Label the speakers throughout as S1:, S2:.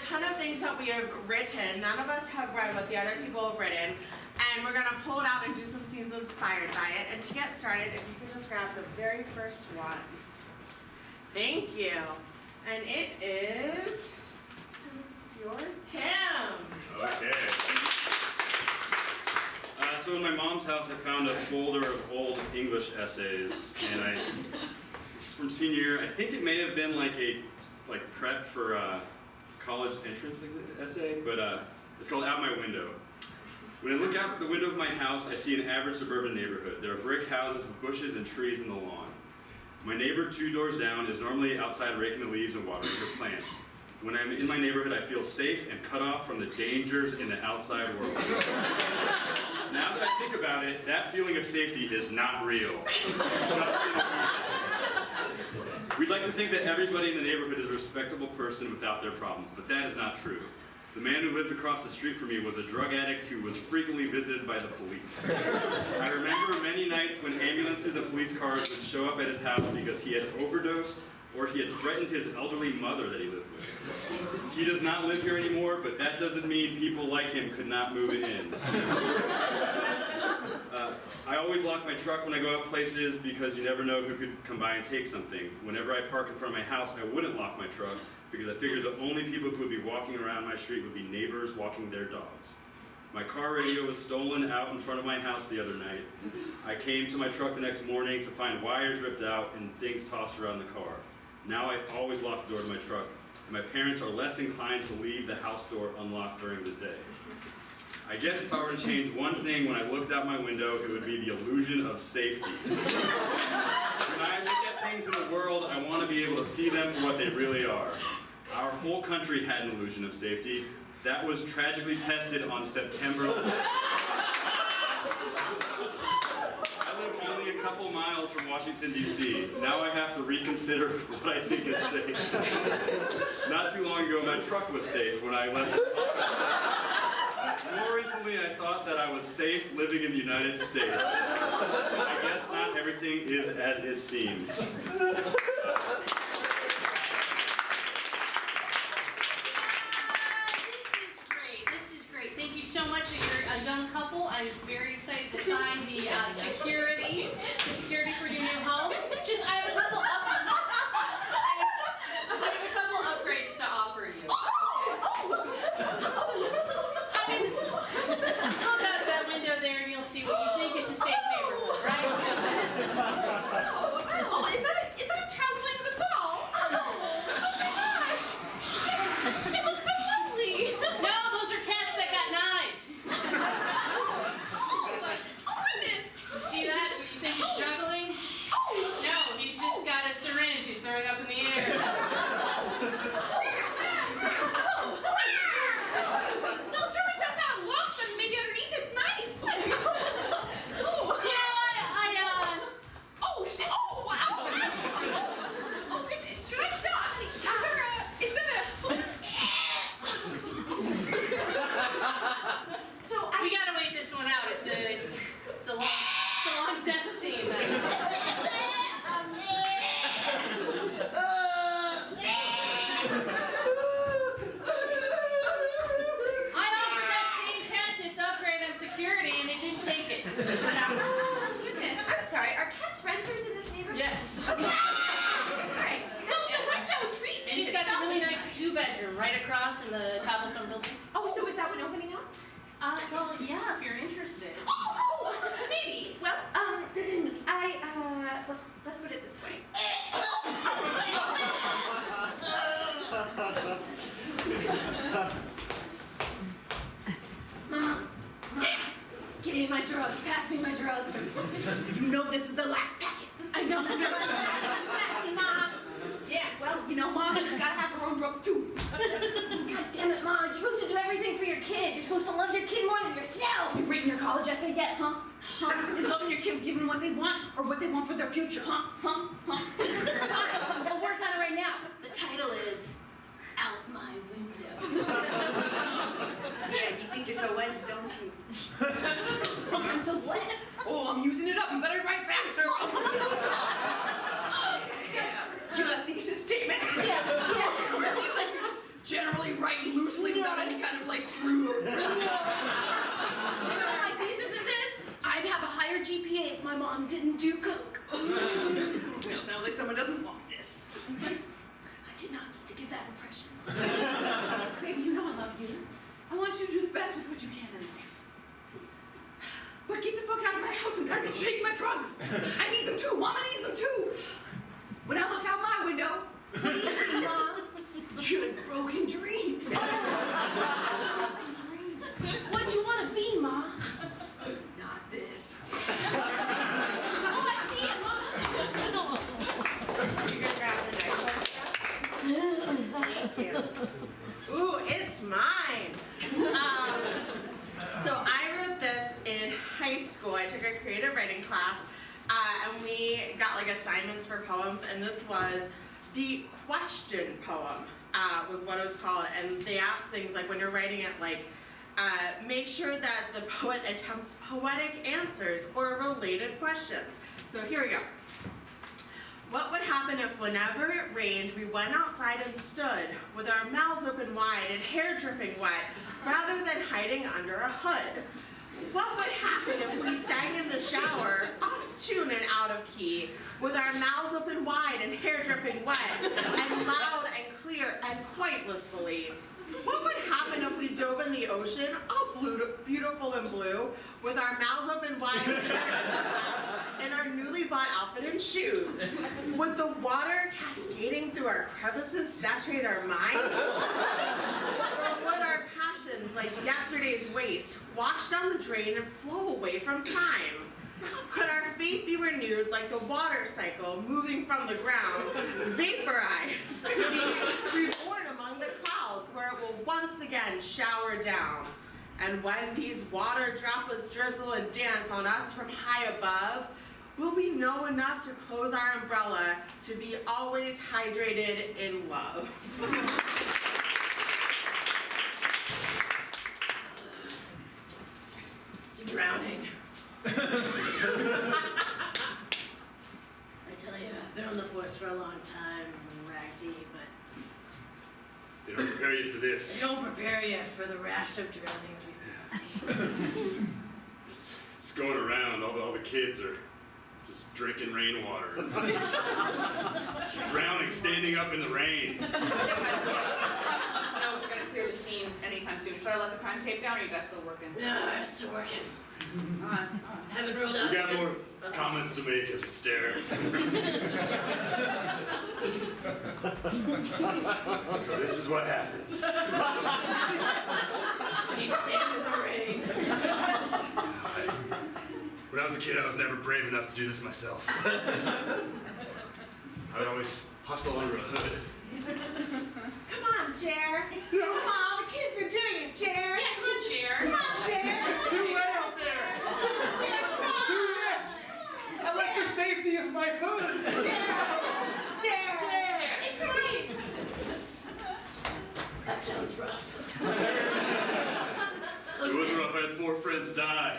S1: ton of things that we have written. None of us have read what the other people have written. And we're gonna pull it out and do some scenes inspired by it. And to get started, if you could just grab the very first one. Thank you. And it is, this is yours, Tim.
S2: Okay. So in my mom's house, I found a folder of old English essays, and this is from senior year. I think it may have been like prep for college entrance essay, but it's called Out My Window. When I look out the window of my house, I see an average suburban neighborhood. There are brick houses with bushes and trees in the lawn. My neighbor 2 doors down is normally outside raking the leaves and watering her plants. When I'm in my neighborhood, I feel safe and cut off from the dangers in the outside world. Now that I think about it, that feeling of safety is not real. We'd like to think that everybody in the neighborhood is a respectable person without their problems, but that is not true. The man who lived across the street from me was a drug addict who was frequently visited by the police. I remember many nights when ambulances and police cars would show up at his house because he had overdosed or he had threatened his elderly mother that he lived with. He does not live here anymore, but that doesn't mean people like him could not move it in. I always lock my truck when I go out places because you never know who could come by and take something. Whenever I park in front of my house, I wouldn't lock my truck because I figured the only people who would be walking around my street would be neighbors walking their dogs. My car radio was stolen out in front of my house the other night. I came to my truck the next morning to find wires ripped out and things tossed around the car. Now I always lock the door to my truck, and my parents are less inclined to leave the house door unlocked during the day. I guess if I were to change one thing when I looked out my window, it would be the illusion of safety. When I look at things in the world, I want to be able to see them for what they really are. Our whole country had an illusion of safety. That was tragically tested on September 11th. I live only a couple miles from Washington, D.C. Now I have to reconsider what I think is safe. Not too long ago, my truck was safe when I left. More recently, I thought that I was safe living in the United States. I guess not everything is as it seems.
S3: So much. You're a young couple. I was very excited to sign the security for your new home. I have a couple upgrades to offer you. Okay? Look out that window there, and you'll see what you think is a safe neighborhood, right?
S4: Oh, is that a child playing with a ball? Oh my gosh! It looks so lovely.
S3: No, those are cats that got knives.
S4: Oh goodness!
S3: See that? Do you think he's juggling?
S4: Oh!
S3: No, he's just got a syringe he's throwing up in the air.
S4: No, surely that's how it looks, and maybe underneath it's nice. Oh.
S3: You know what?
S4: Oh shit! Oh wow! Oh goodness! Should I stop? Is there a? So
S3: We gotta wait this one out. It's a long death scene. I offered that same cat this upgrade on security, and it didn't take it.
S4: Goodness! I'm sorry. Are cats renters in this neighborhood?
S3: Yes.
S4: All right. No, the rental treatment.
S3: She's got a really nice 2-bedroom right across in the cobblestone building.
S4: Oh, so is that one opening up?
S3: Well, yeah, if you're interested.
S4: Oh, maybe. Well, let's put it this way. Mom, give me my drugs. Pass me my drugs. You know this is the last packet. I know this is the last packet. Exactly, Mom. Yeah, well, you know, Mom, you gotta have her own drugs too. God damn it, Mom. You're supposed to do everything for your kid. You're supposed to love your kid more than yourself. You written your college essay yet, huh? Is loving your kid giving them what they want or what they want for their future, huh? We'll work on it right now. The title is Out My Window.
S1: Yeah, you think you're so wet, don't you?
S4: I'm so wet. Oh, I'm using it up. You better write faster. Do you have a thesis statement? Yeah. It seems like you're just generally writing loose halfway through. You know what my thesis is? I'd have a higher GPA if my mom didn't do coke. Sounds like someone doesn't want this. I did not need to give that impression. Baby, you know I love you. I want you to do the best with what you can in life. But get the fuck out of my house and I'm taking my drugs. I need them too. Mama needs them too. When I look out my window, what do you see, Mom? Just broken dreams. Broken dreams. What you want to be, Ma? Not this. Oh, I see it, Ma.
S1: You can grab the next one. Thank you. Ooh, it's mine. So I wrote this in high school. I took a creative writing class, and we got like assignments for poems, and this was the question poem, was what it was called. And they asked things like, when you're writing it, like, make sure that the poet attempts poetic answers or related questions. So here we go. What would happen if whenever it rained, we went outside and stood with our mouths open wide and hair dripping wet, rather than hiding under a hood? What would happen if we sang in the shower, off tune and out of key, with our mouths open wide and hair dripping wet, and loud and clear and quite blissfully? What would happen if we dove in the ocean, all beautiful and blue, with our mouths open wide and our newly bought outfit and shoes? Would the water cascading through our crevices saturate our minds? Or would our passions, like yesterday's waste, wash down the drain and flow away from time? Could our faith be renewed like the water cycle, moving from the ground, vaporized, to be reborn among the clouds, where it will once again shower down? And when these water droplets drizzle and dance on us from high above, will we know enough to close our umbrella to be always hydrated in love?
S4: It's drowning. I tell you, I've been on the force for a long time, Ragsy, but
S2: They don't prepare you for
S4: they
S2: this.
S4: don't prepare you for the rash of drownings we've been seeing.
S2: It's going around. All the kids are just drinking rainwater. Drowning, standing up in the rain.
S5: Know if we're gonna clear the scene anytime soon. Should I let the crime tape down, or are you guys still working?
S4: No, it's still working.
S5: Alright.
S4: Haven't ruled out
S2: We got
S4: that
S2: more
S4: this is-
S2: comments to make as we stare. So this is what happens.
S4: He's standing in the rain.
S2: When I was a kid, I was never brave enough to do this myself. I would always hustle under a hood.
S1: Come on, Jer. Come on, the kids are doing it, Jer.
S3: Yeah, come on, Jer.
S1: Come on, Jer.
S6: It's too wet out there!
S1: Jer, come on.
S6: Too wet! I like the safety of my hood!
S1: Jer.
S3: It's nice.
S4: That sounds rough.
S2: It was rough. I had 4 friends die.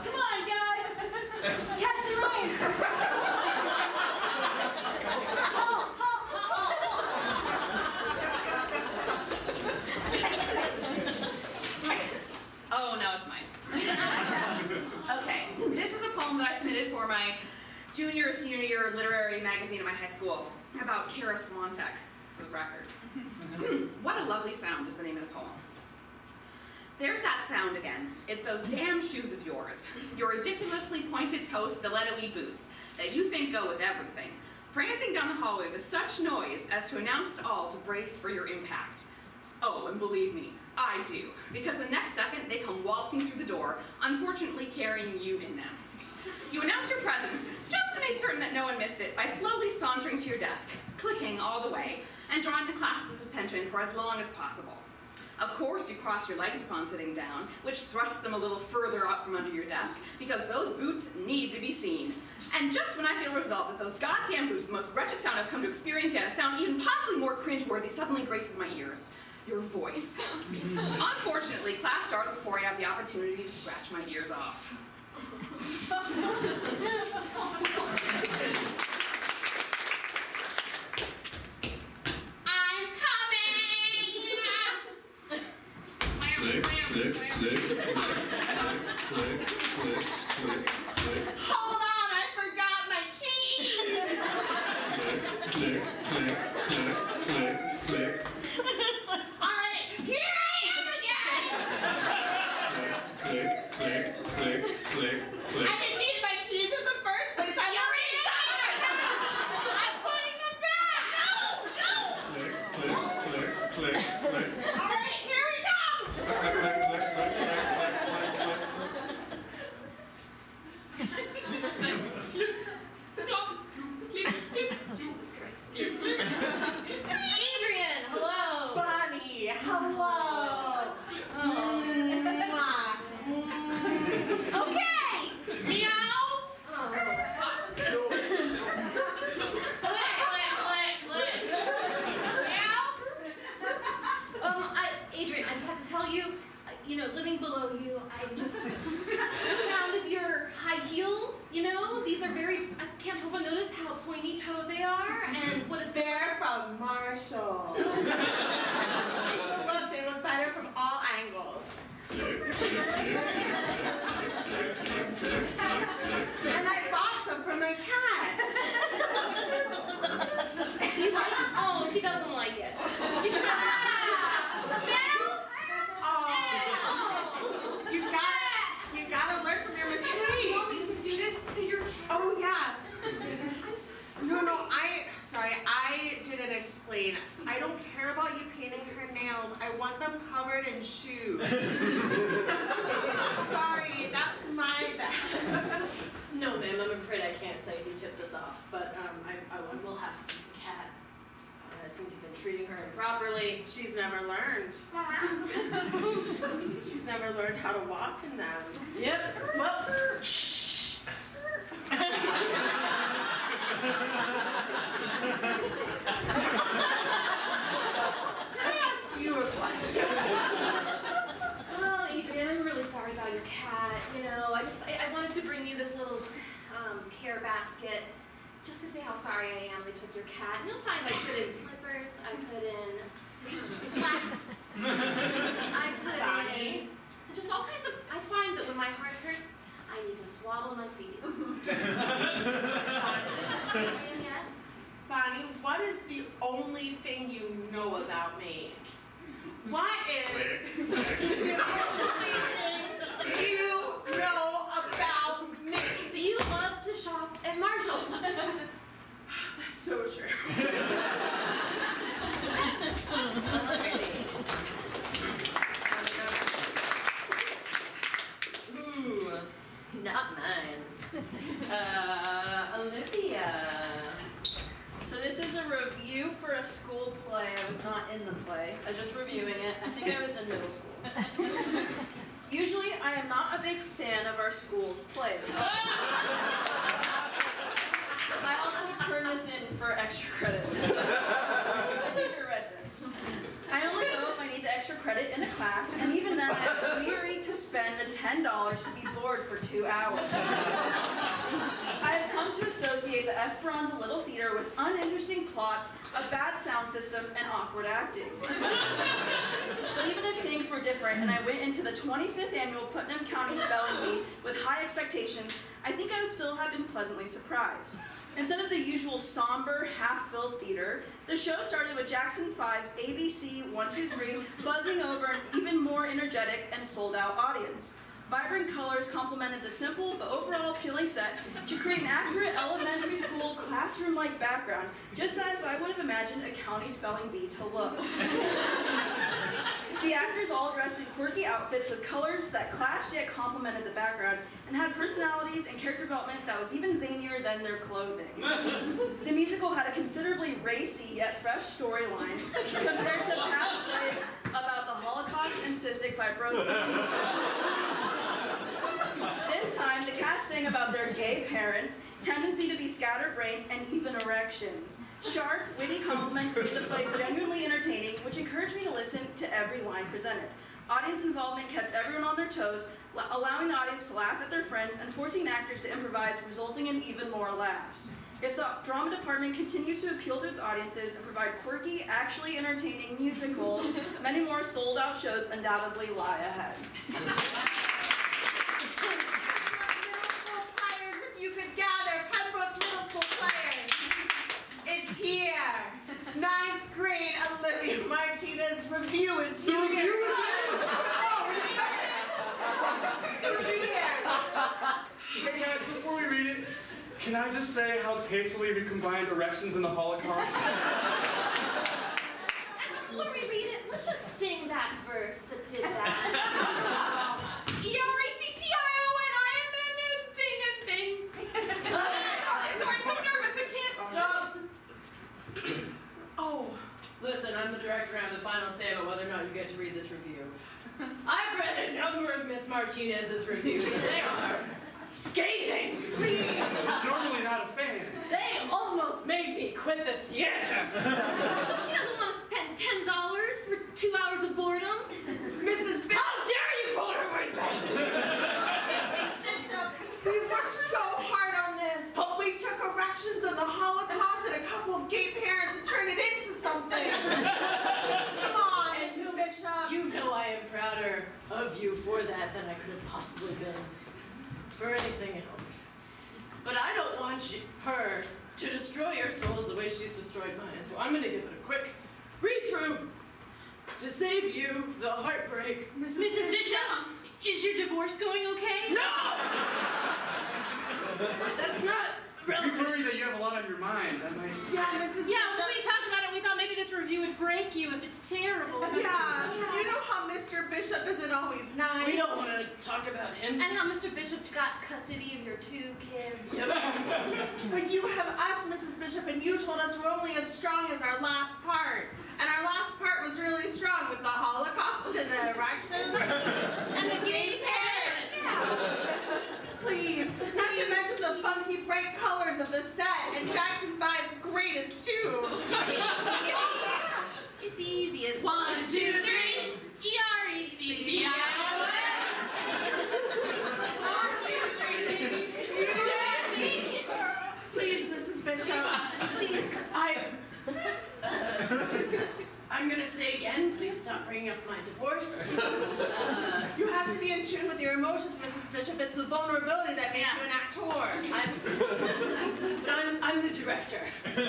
S4: Come on, guys! Catch the rain!
S5: Oh, no, it's mine. Okay, this is a poem that I submitted for my junior or senior year literary magazine at my high school about Kara Swantek, for the record. What a Lovely Sound is the name of the poem. There's that sound again. It's those damn shoes of yours. Your ridiculously pointed toe stiletto-y boots that you think go with everything. Prancing down the hallway with such noise as to announce to all to brace for your impact. Oh, and believe me, I do. Because the next second, they come waltzing through the door, unfortunately carrying you in them. You announce your presence, just to make certain that no one missed it, by slowly sauntering to your desk, clicking all the way, and drawing the class's attention for as long as possible. Of course, you cross your legs upon sitting down, which thrusts them a little further out from under your desk, because those boots need to be seen. And just when I feel resolved that those goddamn boots, the most wretched sound I've come to experience yet, a sound even possibly more cringeworthy, suddenly graces my ears. Your voice. Unfortunately, class starts before I have the opportunity to scratch my ears off.
S1: I'm coming. Hold on, I forgot my keys. All right, here I am again. I didn't need my keys in the first place. I'm putting them back. All right, here we go.
S4: Jesus Christ.
S3: Adrian, hello.
S1: Bonnie, hello. Mwah.
S4: Okay!
S3: Meow. Click. Meow.
S4: Adrian, I just have to tell you, living below you, the sound of your high heels, these are I can't help but notice how pointy-toed they are, and what is
S1: They're from Marshall. Take a look, they look better from all angles. And I bought some for my cat.
S4: Do you like it? Oh, she doesn't like it. She doesn't like it.
S1: Oh, you gotta learn from your
S4: You
S1: mistakes.
S4: want me to do this to your cat?
S1: Oh yes.
S4: I'm so sorry.
S1: No, I didn't explain. I don't care about you painting her nails. I want them covered in shoes. Sorry, that's my bad.
S7: No, ma'am, I'm afraid I can't say who tipped us off, but I will have to keep the cat. It seems you've been treating her improperly.
S1: She's never learned. She's never learned how to walk in them.
S7: Yep. Well,
S1: Can I ask you a question?
S4: Oh, Adrian, I'm really sorry about your cat. I wanted to bring you this little care basket just to say how sorry I am they took your cat. And you'll find I put in slippers, I put in flats, I put
S1: Bonnie.
S4: in just all kinds of. I find that when my heart hurts, I need to swaddle my feet. Adrian, yes?
S1: Bonnie, what is the only thing you know about me? What is the only thing you know about me?
S4: That you love to shop at Marshall's.
S1: That's so true.
S7: ooh, not mine. Olivia. So this is a review for a school play. I was not in the play. I was just reviewing it. I think I was in middle school. Usually, I am not a big fan of our school's plays. I also turned this in for extra credit. My teacher read this. I only go if I need the extra credit in a class, and even then I'm weary to spend the $10 to be bored for 2 hours. I have come to associate the Esperanza Little Theater with uninteresting plots, a bad sound system, and awkward acting. But even if things were different and I went into the 25th annual Putnam County Spelling Bee with high expectations, I think I would still have been pleasantly surprised. Instead of the usual somber, half-filled theater, the show started with Jackson 5's ABC 123 buzzing over an even more energetic and sold-out audience. Vibrant colors complemented the simple but overall appealing set to create an accurate elementary school classroom-like background, just as I would have imagined a county spelling bee to look. The actors all dressed in quirky outfits with colors that clashed yet complemented the background and had personalities and character development that was even zanier than their clothing. The musical had a considerably racy yet fresh storyline compared to past plays about the Holocaust and cystic fibrosis. This time, the cast sang about their gay parents, tendency to be scatterbrained, and even erections. Sharp, witty compliments made the play genuinely entertaining, which encouraged me to listen to every line presented. Audience involvement kept everyone on their toes, allowing the audience to laugh at their friends and forcing actors to improvise, resulting in even more laughs. If the drama department continues to appeal to its audiences and provide quirky, actually entertaining musicals, many more sold-out shows undoubtedly lie ahead.
S1: Middle school players, if you could gather, Pembroke Middle School players is here. 9th grade Olivia Martinez review is here. The review is here.
S6: Hey guys, before we read it, can I just say how tastefully we combined erections and the Holocaust?
S4: And before we read it, let's just sing that verse that did that. E-R-E-C-T-I-O-N, I am in a thing and thing. Sorry, I'm so nervous, I can't stop.
S1: Oh,
S8: Listen, I'm the director and I have the final say about whether or not you get to read this review. I've read a number of Miss Martinez's reviews, and they are scathing.
S6: She's normally not a fan.
S8: They almost made me quit the theater.
S4: She doesn't want to spend $10 for 2 hours of boredom.
S1: Mrs. Bishop.
S8: How dare you quote her words back?
S1: Bishop, we worked so hard on this. We took erections and the Holocaust and a couple of gay parents and turned it into something. Come on, Mrs. Bishop.
S8: You know I am prouder of you for that than I could have possibly been for anything else. But I don't want her to destroy your souls the way she's destroyed mine. So I'm going to give it a quick read-through to save you the heartbreak.
S4: Mrs. Bishop, is your divorce going okay?
S8: No! That's not
S6: We
S8: relevant.
S6: worry that you have a lot on your mind. That might...
S1: Yeah, Mrs.
S4: Yeah,
S1: Bishop.
S4: when we talked about it, we thought maybe this review would break you if it's terrible.
S1: Yeah, you know how Mr. Bishop isn't always nice.
S8: We don't want to talk about him.
S4: And how Mr. Bishop got custody of your 2 kids.
S1: But you have us, Mrs. Bishop, and you told us we're only as strong as our last part. And our last part was really strong with the Holocaust and the erections.
S4: And the gay parents.
S1: Please, not to mention the funky bright colors of the set and Jackson 5's greatest tune.
S4: It's easy. It's 1, 2, 3. E-R-E-C-T-I-O-N.
S1: Please, Mrs. Bishop.
S4: Please.
S8: I'm gonna say again, please stop bringing up my divorce.
S1: You have to be in tune with your emotions, Mrs. Bishop. It's the vulnerability that makes you an actor.
S8: I'm the director. So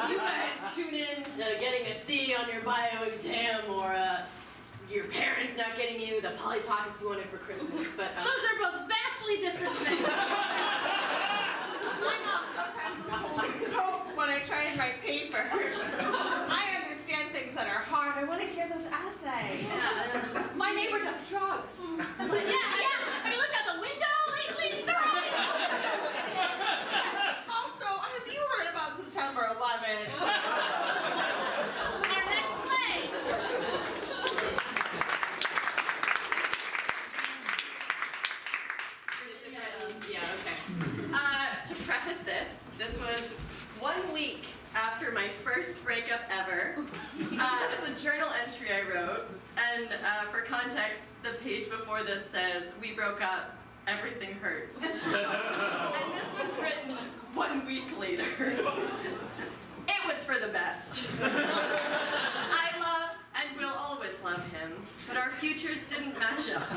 S8: you guys tune in to getting a C on your bio exam or your parents not getting you the Polly Pockets you wanted for Christmas. But
S4: Those are both vastly different things.
S1: My mom sometimes holds coke when I try and write papers. I understand things that are hard. I want to hear this essay.
S4: Yeah. My neighbor does drugs. Yeah. Have you looked out the window lately? They're always
S1: Also, have you heard about September 11th?
S4: Our next play.
S5: Yeah, okay. To preface this was 1 week after my first breakup ever. It's a journal entry I wrote, and for context, the page before this says, "We broke up, everything hurts." And this was written 1 week later. It was for the best. I love and will always love him, but our futures didn't match up.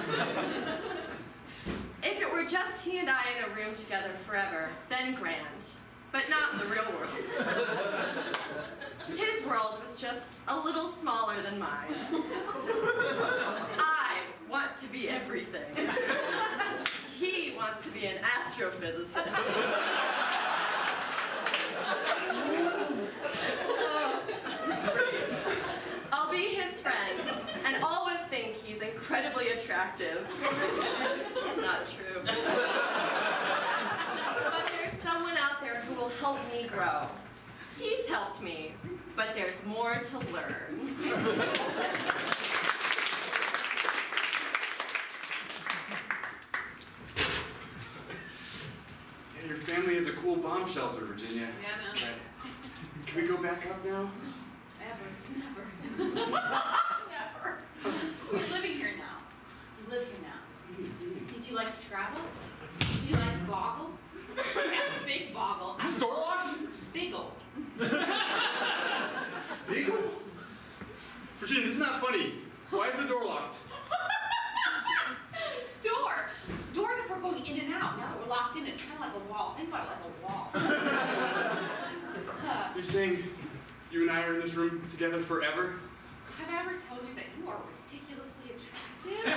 S5: If it were just he and I in a room together forever, then grand. But not in the real world. His world was just a little smaller than mine. I want to be everything. He wants to be an astrophysicist. I'll be his friend and always think he's incredibly attractive. It's not true. But there's someone out there who will help me grow. He's helped me, but there's more to learn.
S6: Yeah, your family is a cool bomb shelter, Virginia.
S4: Yeah, man.
S6: Right. Can we go back up now?
S4: Never. Never. You're living here now. You live here now. Do you like Scrabble? Do you like Boggle? Yeah, big boggle.
S6: Is this door locked?
S4: Biggle.
S6: Beagle? Virginia, this is not funny. Why is the door locked?
S4: Door. Doors are for going in and out. Now that we're locked in, it's kind of like a wall. Think about it like a wall.
S6: You're saying you and I are in this room together forever?
S4: Have I ever told you that you are ridiculously attractive?